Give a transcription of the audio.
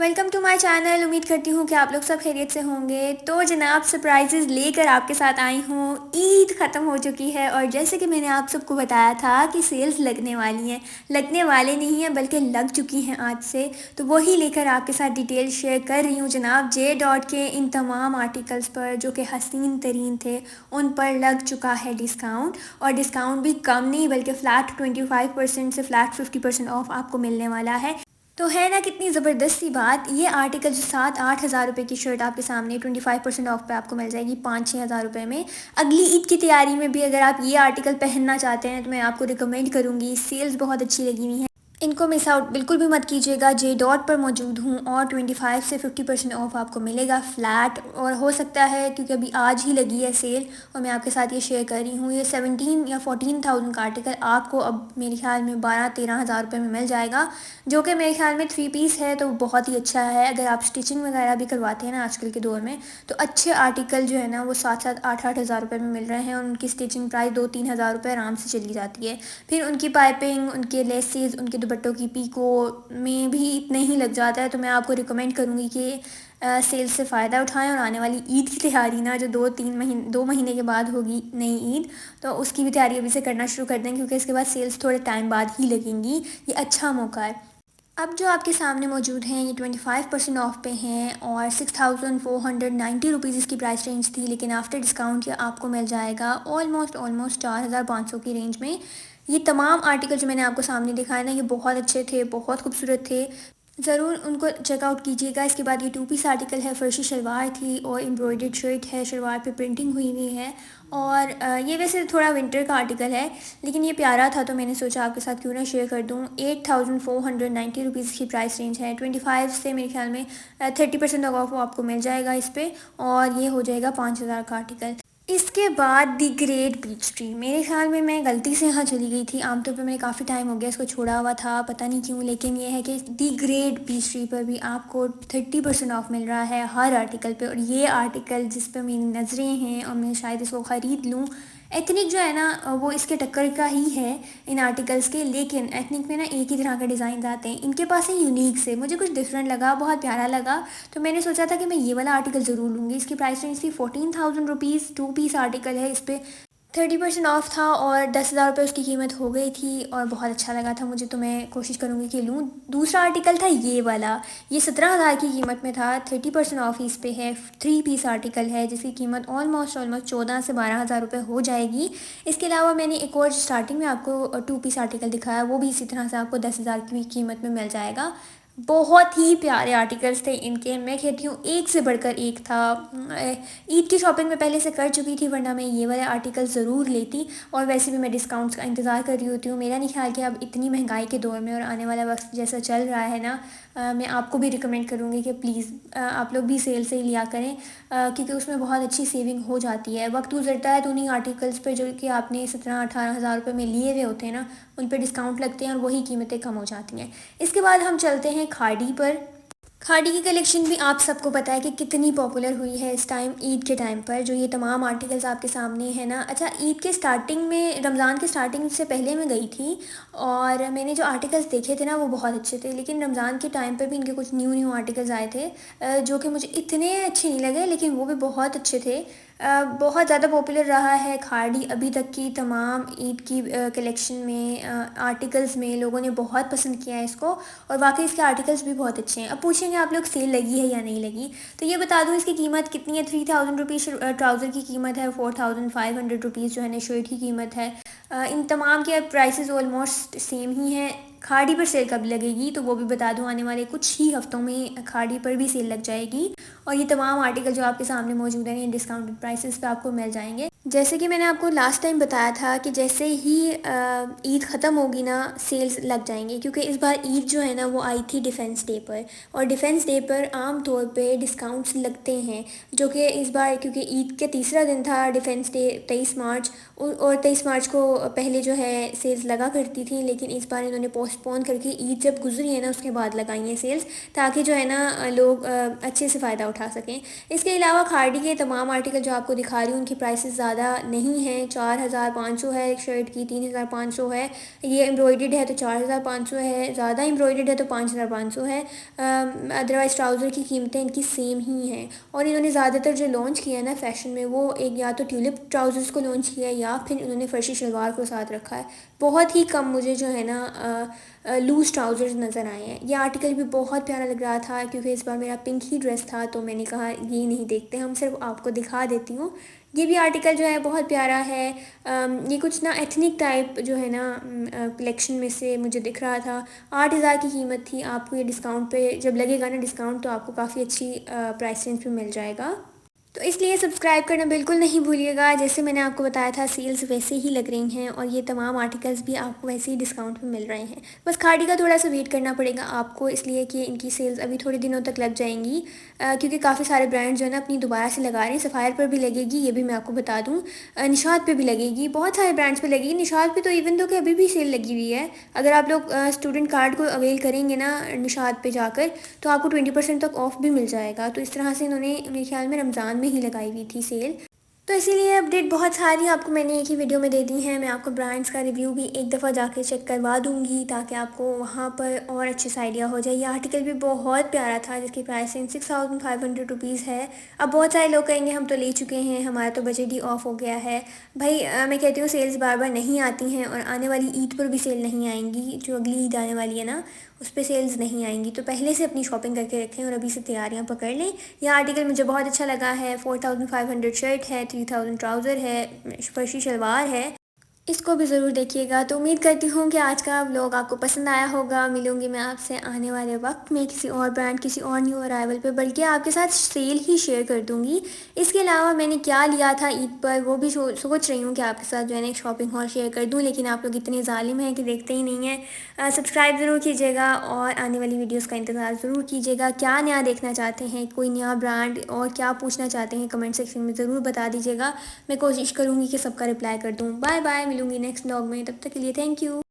Welcome to my channel. उम्मीद करती हूँ कि आप लोग सब खैरियत से होंगे। तो जनाब, सरप्राइजेज़ लेकर आपके साथ आई हूँ। ईद ख़त्म हो चुकी है और जैसे कि मैंने आप सबको बताया था कि सेल्स लगने वाली हैं, लगने वाले नहीं हैं बल्कि लग चुकी हैं आज से। तो वही लेकर आपके साथ डिटेल शेयर कर रही हूँ जनाब। जे डॉट के इन तमाम आर्टिकल्स पर जो कि हसीन तरीन थे, उन पर लग चुका है डिस्काउंट। और डिस्काउंट भी कम नहीं बल्कि फ़्लैट 25% से फ़्लैट 50% ऑफ आपको मिलने वाला है। तो है ना कितनी ज़बरदस्त सी बात। ये आर्टिकल जो 7-8 हज़ार रुपये की शर्ट आपके सामने 25% ऑफ पे आपको मिल जाएगी 5-6 हज़ार रुपये में। अगली ईद की तैयारी में भी अगर आप ये आर्टिकल पहनना चाहते हैं तो मैं आपको रिकमेंड करूँगी। सेल्स बहुत अच्छी लगी हुई हैं, इनको मिस आउट बिल्कुल भी मत कीजिएगा। जे डॉट पर मौजूद हूँ और 25 से 50% ऑफ आपको मिलेगा फ़्लैट। और हो सकता है क्योंकि अभी आज ही लगी है सेल और मैं आपके साथ ये शेयर कर रही हूँ। ये 17 या 14,000 का आर्टिकल आपको अब मेरे ख्याल में 12-13 हज़ार रुपये में मिल जाएगा, जो कि मेरे ख्याल में 3 पीस है तो बहुत ही अच्छा है। अगर आप स्टिचिंग वगैरह भी करवाते हैं ना आजकल के दौर में, तो अच्छे आर्टिकल जो है ना वो 7-7 8-8 हज़ार रुपये में मिल रहे हैं और उनकी स्टिचिंग प्राइस 2-3 हज़ार रुपये आराम से चली जाती है। फिर उनकी पाइपिंग, उनके लेसेस, उनके दुपट्टों की पीको में भी इतना ही लग जाता है। तो मैं आपको रिकमेंड करूँगी कि सेल से फ़ायदा उठाएं और आने वाली ईद की तैयारी ना, जो 2 महीने के बाद होगी नई ईद, तो उसकी भी तैयारी अभी से करना शुरू कर दें क्योंकि इसके बाद सेल्स थोड़े टाइम बाद ही लगेंगी। ये अच्छा मौका है। अब जो आपके सामने मौजूद हैं ये 25% ऑफ पे हैं और 6,490 रुपीज़ इसकी प्राइस रेंज थी, लेकिन आफ्टर डिस्काउंट ये आपको मिल जाएगा ऑलमोस्ट 4,500 की रेंज में। ये तमाम आर्टिकल जो मैंने आपको सामने दिखाए ना, ये बहुत अच्छे थे, बहुत खूबसूरत थे। ज़रूर उनको चेकआउट कीजिएगा। इसके बाद ये 2 पीस आर्टिकल है, फर्शी शलवार थी और एम्ब्रॉयडर्ड शर्ट है, शलवार पे प्रिंटिंग हुई हुई है। और ये वैसे थोड़ा विंटर का आर्टिकल है लेकिन ये प्यारा था तो मैंने सोचा आपके साथ क्यों ना शेयर कर दूँ। 8,490 रुपीज़ की प्राइस रेंज है। 25 से मेरे ख्याल में 30% ऑफ आपको मिल जाएगा इस पर और ये हो जाएगा 5,000 का आर्टिकल। इसके बाद दी ग्रेट पीच ट्री, मेरे ख्याल में मैं गलती से यहाँ चली गई थी। आमतौर पे मैंने काफ़ी टाइम हो गया इसको छोड़ा हुआ था, पता नहीं क्यों, लेकिन ये है कि दी ग्रेट पीच ट्री पर भी आपको 30% ऑफ मिल रहा है हर आर्टिकल पे। और ये आर्टिकल जिस पर मेरी नज़रें हैं और मैं शायद इसको ख़रीद लूँ। एथनिक जो है ना वो इसके टक्कर का ही है इन आर्टिकल्स के, लेकिन एथनिक में ना एक ही तरह के डिज़ाइन आते हैं, इनके पास है यूनिक से। मुझे कुछ डिफरेंट लगा, बहुत प्यारा लगा, तो मैंने सोचा था कि मैं ये वाला आर्टिकल ज़रूर लूँगी। इसकी प्राइस रेंज थी 14,000 रुपीज़। 2 पीस आर्टिकल है, इस पर 30% ऑफ था और 10,000 रुपये उसकी कीमत हो गई थी और बहुत अच्छा लगा था मुझे, तो मैं कोशिश करूँगी कि लूँ। दूसरा आर्टिकल था ये वाला, ये 17,000 की कीमत में था। 30% ऑफ इस पे है। 3 पीस आर्टिकल है जिसकी कीमत ऑलमोस्ट 14 से 12,000 रुपये हो जाएगी। इसके अलावा मैंने एक और स्टार्टिंग में आपको 2 पीस आर्टिकल दिखाया, वो भी इसी तरह से आपको 10,000 की कीमत में मिल जाएगा। बहुत ही प्यारे आर्टिकल्स थे इनके, मैं कहती हूँ एक से बढ़कर एक था। ईद की शॉपिंग मैं पहले से कर चुकी थी, वरना मैं ये वाले आर्टिकल ज़रूर लेती। और वैसे भी मैं डिस्काउंट्स का इंतज़ार कर रही होती हूँ। मेरा नहीं ख्याल कि अब इतनी महंगाई के दौर में और आने वाला वक्त जैसा चल रहा है ना, मैं आपको भी रिकमेंड करूँगी कि प्लीज़ आप लोग भी सेल से ही लिया करें, क्योंकि उसमें बहुत अच्छी सेविंग हो जाती है। वक्त गुजरता है तो उन्हीं आर्टिकल्स पर जो कि आपने 17-18 हज़ार रुपये में लिए हुए होते हैं ना, उन पर डिस्काउंट लगते हैं और वही कीमतें कम हो जाती हैं। इसके बाद हम चलते हैं खाड़ी पर। खाड़ी की कलेक्शन भी आप सबको पता है कि कितनी पॉपुलर हुई है इस टाइम ईद के टाइम पर। जो ये तमाम आर्टिकल्स आपके सामने हैं ना, अच्छा ईद के स्टार्टिंग में, रमज़ान के स्टार्टिंग से पहले मैं गई थी और मैंने जो आर्टिकल्स देखे थे ना वो बहुत अच्छे थे, लेकिन रमज़ान के टाइम पर भी इनके कुछ न्यू आर्टिकल्स आए थे जो कि मुझे इतने अच्छे नहीं लगे, लेकिन वो भी बहुत अच्छे थे। बहुत ज़्यादा पॉपुलर रहा है खाड़ी अभी तक की तमाम ईद की कलेक्शन में, आर्टिकल्स में लोगों ने बहुत पसंद किया है इसको और वाकई इसके आर्टिकल्स भी बहुत अच्छे हैं। अब पूछेंगे आप लोग सेल लगी है या नहीं लगी, तो ये बता दूँ इसकी कीमत कितनी है। 3,000 रुपीज़ ट्राउज़र की कीमत है, 4,500 रुपीज़ जो है ना शर्ट की कीमत है। इन तमाम के प्राइसेस ऑलमोस्ट सेम ही हैं। खाड़ी पर सेल कब लगेगी तो वो भी बता दूँ, आने वाले कुछ ही हफ्तों में खाड़ी पर भी सेल लग जाएगी और ये तमाम आर्टिकल जो आपके सामने मौजूद हैं ये डिस्काउंटेड प्राइसेस पे आपको मिल जाएंगे। जैसे कि मैंने आपको लास्ट टाइम बताया था कि जैसे ही ईद ख़त्म होगी ना सेल्स लग जाएंगे, क्योंकि इस बार ईद जो है ना वो आई थी डिफेंस डे पर और डिफेंस डे पर आम तौर पे डिस्काउंट्स लगते हैं, जो कि इस बार क्योंकि ईद के तीसरा दिन था डिफेंस डे 23 मार्च, और 23 मार्च को पहले जो है सेल्स लगा करती थी, लेकिन इस बार इन्होंने पोस्टपोन करके ईद जब गुजरी है ना उसके बाद लगाई हैं सेल्स, ताकि जो है ना लोग अच्छे से फ़ायदा उठा सकें। इसके अलावा खाड़ी के तमाम आर्टिकल जो आपको दिखा रही हूँ उनकी प्राइसेस ज़्यादा नहीं है। 4500 है एक शर्ट की, 3500 है। ये एम्ब्रॉयडर्ड है तो 4500 है, ज़्यादा एम्ब्रॉयडर्ड है तो 5500 है। अदरवाइज़ ट्राउज़र की कीमतें इनकी सेम ही हैं। और इन्होंने ज़्यादातर जो लॉन्च किया है ना फ़ैशन में, वो एक या तो ट्यूलिप ट्राउज़र्स को लॉन्च किया है या फिर इन्होंने फर्शी शलवार को साथ रखा है। बहुत ही कम मुझे जो है ना लूज़ ट्राउज़र्स नज़र आए हैं। ये आर्टिकल भी बहुत प्यारा लग रहा था क्योंकि इस बार मेरा पिंक ही ड्रेस था, तो मैंने कहा ये नहीं देखते हम, सिर्फ आपको दिखा देती हूँ। ये भी आर्टिकल जो है बहुत प्यारा है। ये कुछ ना एथनिक टाइप जो है ना कलेक्शन में से मुझे दिख रहा था। 8000 की कीमत थी। आपको ये डिस्काउंट पे जब लगेगा ना डिस्काउंट, तो आपको काफ़ी अच्छी प्राइस रेंज पे मिल जाएगा। तो इसलिए सब्सक्राइब करना बिल्कुल नहीं भूलिएगा। जैसे मैंने आपको बताया था सेल्स वैसे ही लग रही हैं और ये तमाम आर्टिकल्स भी आपको वैसे ही डिस्काउंट में मिल रहे हैं। बस खाड़ी का थोड़ा सा वेट करना पड़ेगा आपको, इसलिए कि इनकी सेल्स अभी थोड़े दिनों तक लग जाएंगी, क्योंकि काफ़ी सारे ब्रांड जो है ना अपनी दोबारा से लगा रहे हैं। सफ़ायर पर भी लगेगी, ये भी मैं आपको बता दूँ। निशात पे भी लगेगी, बहुत सारे ब्रांड्स पे लगेगी। निशात पे तो इवन दो कि अभी भी सेल लगी हुई है। अगर आप लोग स्टूडेंट कार्ड को अवेल करेंगे ना निशात पे जाकर, तो आपको 20% तक ऑफ भी मिल जाएगा। तो इस तरह से इन्होंने मेरे ख्याल में रमज़ान में ही लगाई हुई थी सेल। तो इसीलिए अपडेट बहुत सारी आपको मैंने एक ही वीडियो में दे दी हैं। मैं आपको ब्रांड्स का रिव्यू भी एक दफ़ा जाके चेक करवा दूँगी, ताकि आपको वहाँ पर और अच्छे से आइडिया हो जाए। ये आर्टिकल भी बहुत प्यारा था, जिसकी प्राइस 6500 है। अब बहुत सारे लोग कहेंगे हम तो ले चुके हैं, हमारा तो बजट ही ऑफ हो गया है। भाई मैं कहती हूँ सेल्स बार बार नहीं आती हैं, और आने वाली ईद पर भी सेल नहीं आएंगी। जो अगली ईद आने वाली है ना, उस पर सेल्स नहीं आएंगी। तो पहले से अपनी शॉपिंग करके रखें और अभी से तैयारियां पकड़ लें। यह आर्टिकल मुझे बहुत अच्छा लगा है। 4500 शर्ट है, 3000 ट्राउज़र है, फर्शी शलवार है। इसको भी ज़रूर देखिएगा। तो उम्मीद करती हूँ कि आज का व्लॉग आपको पसंद आया होगा। मिलूंगी मैं आपसे आने वाले वक्त में किसी और ब्रांड, किसी और न्यू अराइवल पे, बल्कि आपके साथ सेल ही शेयर कर दूँगी। इसके अलावा मैंने क्या लिया था ईद पर, वो भी सोच रही हूँ कि आपके साथ जो है ना एक शॉपिंग हॉल शेयर कर दूँ, लेकिन आप लोग इतने ज़ालिम हैं कि देखते ही नहीं हैं। सब्सक्राइब ज़रूर कीजिएगा और आने वाली वीडियोज़ का इंतज़ार ज़रूर कीजिएगा। क्या नया देखना चाहते हैं, कोई नया ब्रांड, और क्या पूछना चाहते हैं, कमेंट सेक्शन में ज़रूर बता दीजिएगा। मैं कोशिश करूँगी कि सबका रिप्लाई कर दूँ। बाय बाय, मिलूंगी नेक्स्ट व्लॉग में। तब तक के लिए थैंक यू।